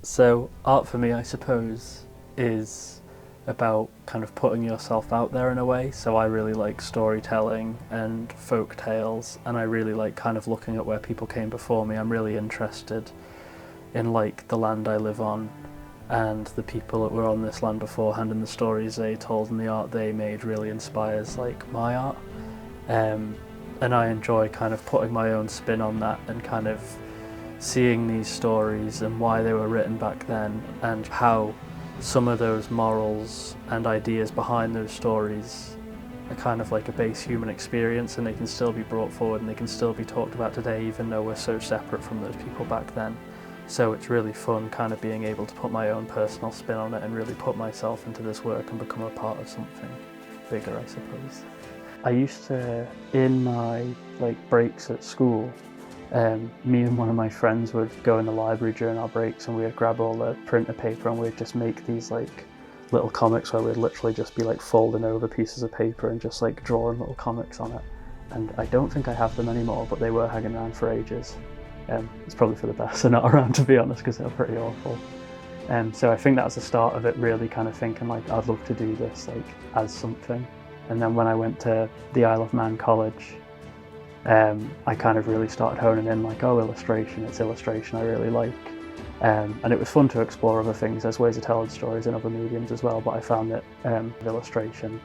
So art for me, I suppose, is about kind of putting yourself out there in a way. So I really like storytelling and folk tales, and I really like kind of looking at where people came before me. I'm really interested in like the land I live on and the people that were on this land beforehand, and the stories they told and the art they made really inspires like my art. And I enjoy kind of putting my own spin on that and kind of seeing these stories and why they were written back then, and how some of those morals and ideas behind those stories are kind of like a base human experience, and they can still be brought forward and they can still be talked about today, even though we're so separate from those people back then. So it's really fun kind of being able to put my own personal spin on it and really put myself into this work and become a part of something bigger, I suppose. I used to, in my breaks at school, me and one of my friends would go in the library during our breaks, and we'd grab all the printer paper and we'd just make these little comics where we'd literally just be folding over pieces of paper and just drawing little comics on it. And I don't think I have them anymore, but they were hanging around for ages. It's probably for the best they're not around, to be honest, because they're pretty awful. So I think that was the start of it, really kind of thinking I'd love to do this as something. And then when I went to the Isle of Man college, I kind of really started honing in illustration, it's illustration I really like. And it was fun to explore other things. There's ways of telling stories in other mediums as well, but I found that illustration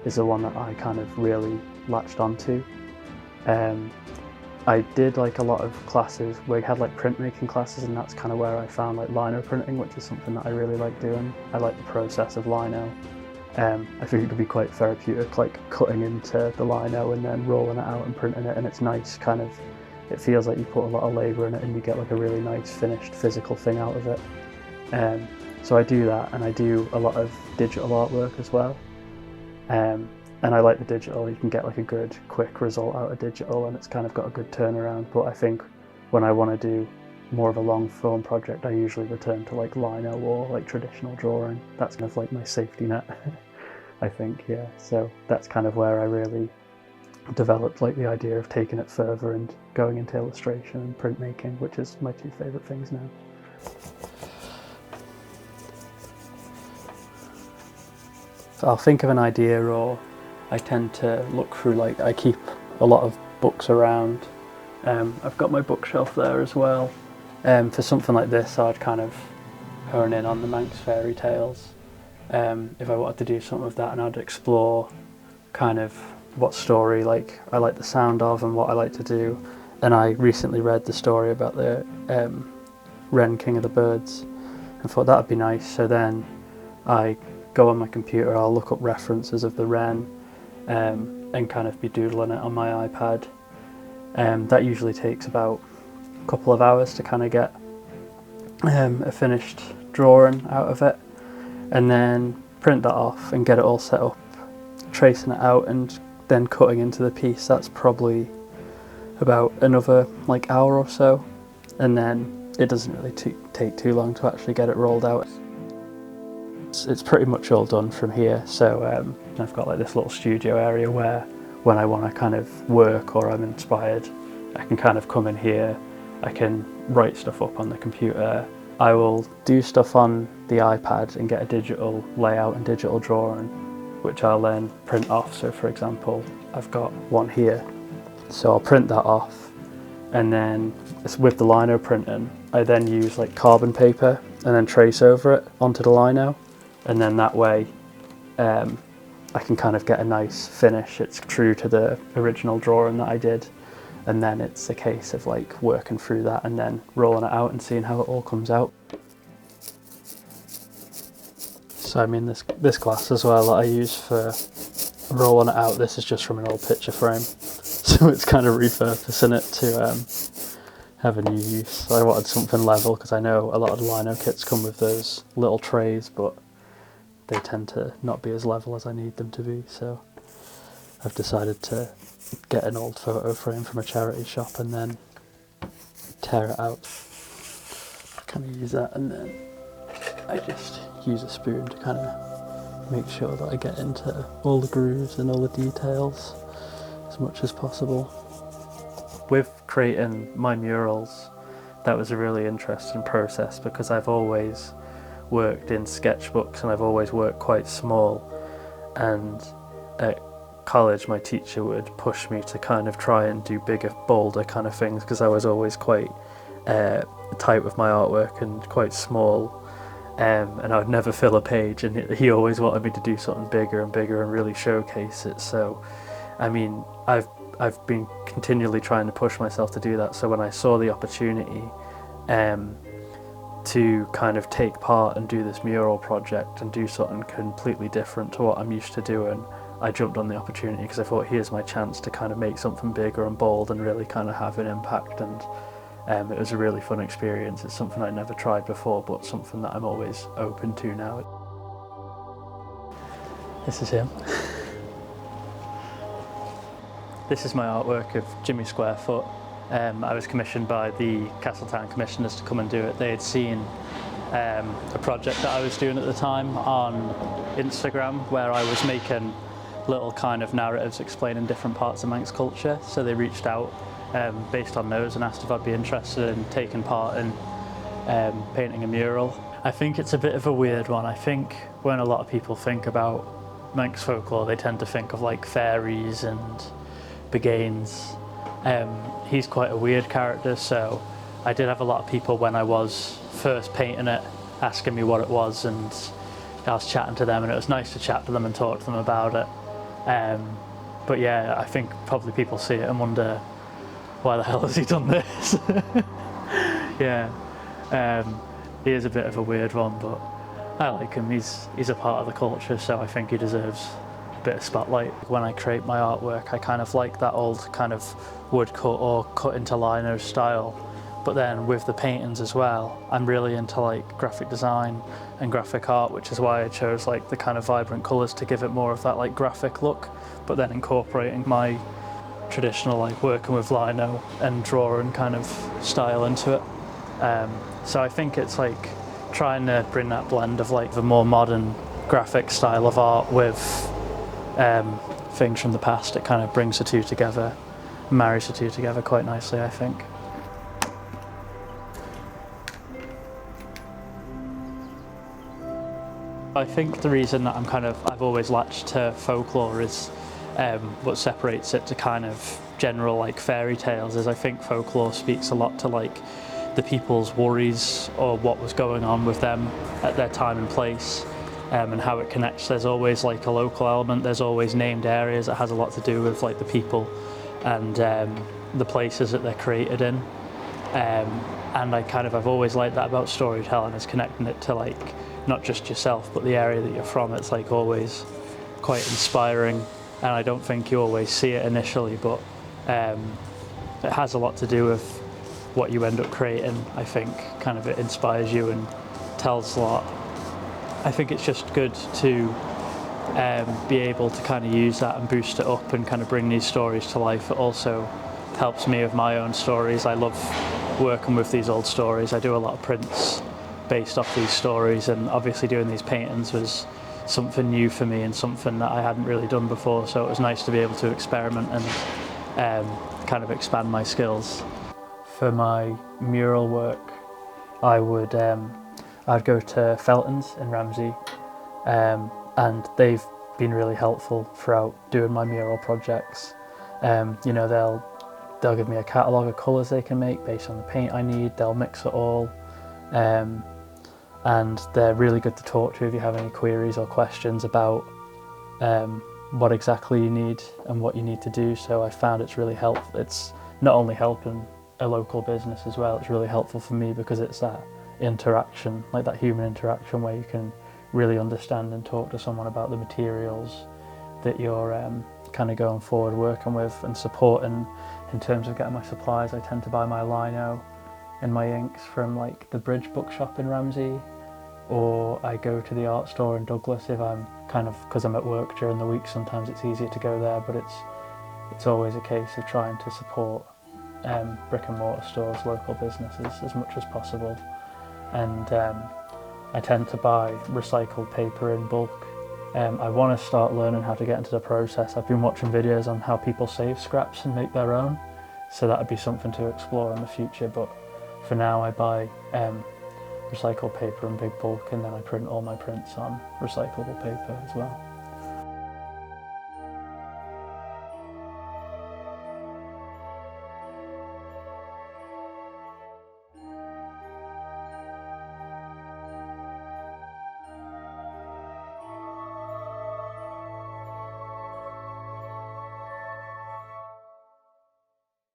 is the one that I kind of really latched onto. I did a lot of classes where we had printmaking classes, and that's kind of where I found lino printing, which is something that I really like doing. I like the process of lino. I think it could be quite therapeutic, cutting into the lino and then rolling it out and printing it, and it's nice it feels like you put a lot of labour in it and you get a really nice finished physical thing out of it. So I do that, and I do a lot of digital artwork as well. And I like the digital, you can get a good quick result out of digital, and it's kind of got a good turnaround. But I think when I want to do more of a long form project, I usually return to lino or traditional drawing. That's kind of my safety net. I think, yeah. So that's kind of where I really developed the idea of taking it further and going into illustration and printmaking, which is my two favourite things now. So I'll think of an idea, or I tend to look through, I keep a lot of books around. I've got my bookshelf there as well. For something like this, I'd kind of hone in on the Manx fairy tales. If I wanted to do something with that, and I'd explore kind of what story I like the sound of and what I like to do. And I recently read the story about the Wren, King of the Birds, and thought that'd be nice. So then I go on my computer, I'll look up references of the wren, and kind of be doodling it on my iPad. That usually takes about a couple of hours to kind of get a finished drawing out of it, and then print that off and get it all set up, tracing it out and then cutting into the piece. That's probably about another hour or so, and then it doesn't really take too long to actually get it rolled out. It's pretty much all done from here. So I've got this little studio area where when I want to kind of work or I'm inspired, I can kind of come in here, I can write stuff up on the computer. I will do stuff on the iPad and get a digital layout and digital drawing, which I'll then print off. So for example, I've got one here, so I'll print that off, and then with the lino printing, I then use carbon paper and then trace over it onto the lino, and then that way I can kind of get a nice finish. It's true to the original drawing that I did, and then it's a case of working through that and then rolling it out and seeing how it all comes out. So I mean, this glass as well that I use for rolling it out, this is just from an old picture frame, so it's kind of repurposing it to have a new use. I wanted something level because I know a lot of the lino kits come with those little trays, but they tend to not be as level as I need them to be, so I've decided to get an old photo frame from a charity shop and then tear it out, kind of use that, and then I just use a spoon to kind of make sure that I get into all the grooves and all the details as much as possible. With creating my murals, that was a really interesting process because I've always worked in sketchbooks and I've always worked quite small, and at college my teacher would push me to kind of try and do bigger, bolder kind of things because I was always quite tight with my artwork and quite small, and I would never fill a page, and he always wanted me to do something bigger and bigger and really showcase it. So I mean, I've been continually trying to push myself to do that, so when I saw the opportunity to kind of take part and do this mural project and do something completely different to what I'm used to doing, I jumped on the opportunity because I thought, here's my chance to kind of make something bigger and bold and really kind of have an impact. And it was a really fun experience. It's something I'd never tried before, but something that I'm always open to now. This is him. This is my artwork of Jimmy Squarefoot. I was commissioned by the Castletown Commissioners to come and do it. They had seen a project that I was doing at the time on Instagram where I was making little kind of narratives explaining different parts of Manx culture. So they reached out based on those and asked if I'd be interested in taking part in painting a mural. I think it's a bit of a weird one. I think when a lot of people think about Manx folklore, they tend to think of like fairies and Begains. He's quite a weird character, so I did have a lot of people when I was first painting it asking me what it was, and I was chatting to them, and it was nice to chat to them and talk to them about it. But yeah, I think probably people see it and wonder, why the hell has he done this? Yeah, he is a bit of a weird one, but I like him. He's a part of the culture, so I think he deserves a bit of spotlight. When I create my artwork, I kind of like that old kind of woodcut or cut into lino style, but then with the paintings as well, I'm really into like graphic design and graphic art, which is why I chose like the kind of vibrant colours to give it more of that like graphic look, but then incorporating my traditional like working with lino and drawing kind of style into it. So I think it's like trying to bring that blend of like the more modern graphic style of art with things from the past. It kind of brings the two together, marries the two together quite nicely, I think. I think the reason that I've always latched to folklore is what separates it to kind of general like fairy tales is I think folklore speaks a lot to like the people's worries or what was going on with them at their time and place, and how it connects. There's always like a local element, there's always named areas that has a lot to do with like the people and the places that they're created in. And I've always liked that about storytelling, is connecting it to like not just yourself but the area that you're from. It's like always quite inspiring, and I don't think you always see it initially, but it has a lot to do with what you end up creating. I think kind of it inspires you and tells a lot. I think it's just good to be able to kind of use that and boost it up and kind of bring these stories to life. It also helps me with my own stories. I love working with these old stories. I do a lot of prints based off these stories, and obviously doing these paintings was something new for me and something that I hadn't really done before, so it was nice to be able to experiment and kind of expand my skills. For my mural work, I'd go to Felton's in Ramsey, and they've been really helpful throughout doing my mural projects. You know, they'll give me a catalogue of colours they can make based on the paint I need. They'll mix it all, and they're really good to talk to if you have any queries or questions about what exactly you need and what you need to do. So I found it's really helpful. It's not only helping a local business as well, it's really helpful for me because it's that interaction, like that human interaction where you can really understand and talk to someone about the materials that you're kind of going forward working with and supporting. In terms of getting my supplies, I tend to buy my lino and my inks from like the Bridge bookshop in Ramsey, or I go to the art store in Douglas if I'm because I'm at work during the week. Sometimes it's easier to go there, but it's always a case of trying to support brick and mortar stores, local businesses as much as possible. And I tend to buy recycled paper in bulk. I want to start learning how to get into the process. I've been watching videos on how people save scraps and make their own, so that would be something to explore in the future. But for now I buy recycled paper in big bulk, and then I print all my prints on recyclable paper as well.